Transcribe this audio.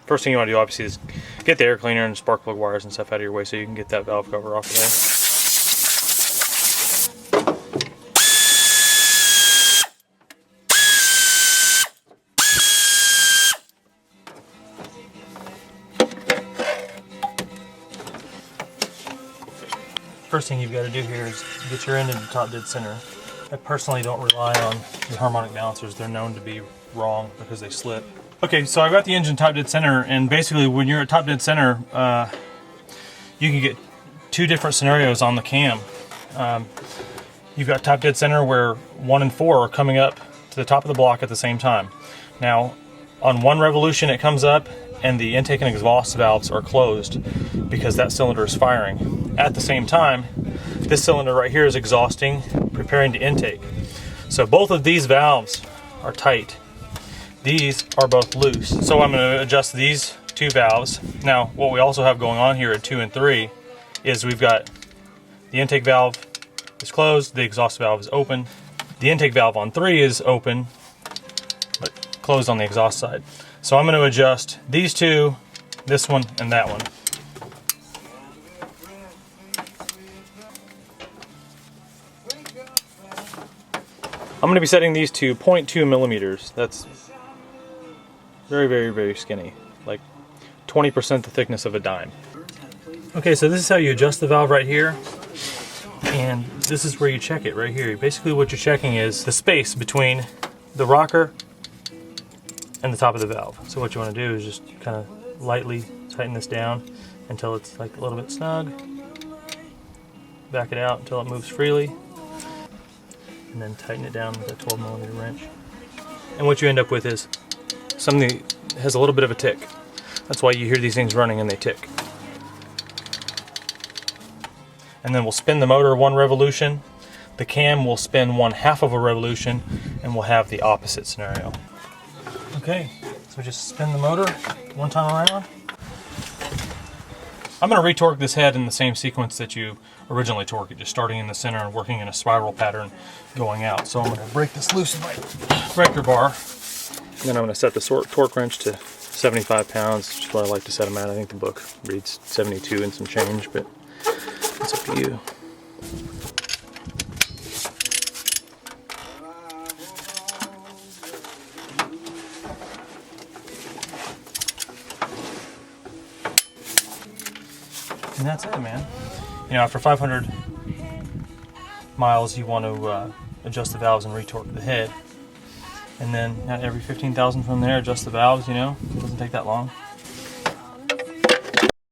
First thing you want to do obviously is get the air cleaner and spark plug wires and stuff out of your way so you can get that valve cover off of there. First thing you've got to do here is get your end into top dead center. I personally don't rely on the harmonic balancers. They're known to be wrong because they slip. Okay, so I've got the engine top dead center, and basically when you're at top dead center, you can get two different scenarios on the cam. You've got top dead center where 1 and 4 are coming up to the top of the block at the same time. Now, on one revolution it comes up and the intake and exhaust valves are closed because that cylinder is firing. At the same time, this cylinder right here is exhausting, preparing to intake. So both of these valves are tight. These are both loose. So I'm going to adjust these two valves. Now, what we also have going on here at 2 and 3 is we've got the intake valve is closed, the exhaust valve is open. The intake valve on 3 is open, but closed on the exhaust side. So I'm going to adjust these two, this one, and that one. I'm going to be setting these to 0.2 millimeters. That's very, very, very skinny, like 20% the thickness of a dime. Okay, so this is how you adjust the valve right here, and this is where you check it right here. Basically what you're checking is the space between the rocker and the top of the valve. So what you want to do is just kind of lightly tighten this down until it's like a little bit snug. Back it out until it moves freely, and then tighten it down with a 12 millimeter wrench. And what you end up with is something that has a little bit of a tick. That's why you hear these things running and they tick. And then we'll spin the motor 1 revolution. The cam will spin 1/2 of a revolution, and we'll have the opposite scenario. Okay, so just spin the motor 1 time around. I'm going to retorque this head in the same sequence that you originally torqued it, just starting in the center and working in a spiral pattern going out. So I'm going to break this loose with my breaker bar. And then I'm going to set the torque wrench to 75 pounds, which is what I like to set them at. I think the book reads 72 and some change, but it's up to you. And that's it, man. You know, after 500 miles, you want to adjust the valves and retorque the head. And then every 15,000 from there, adjust the valves, you know, it doesn't take that long.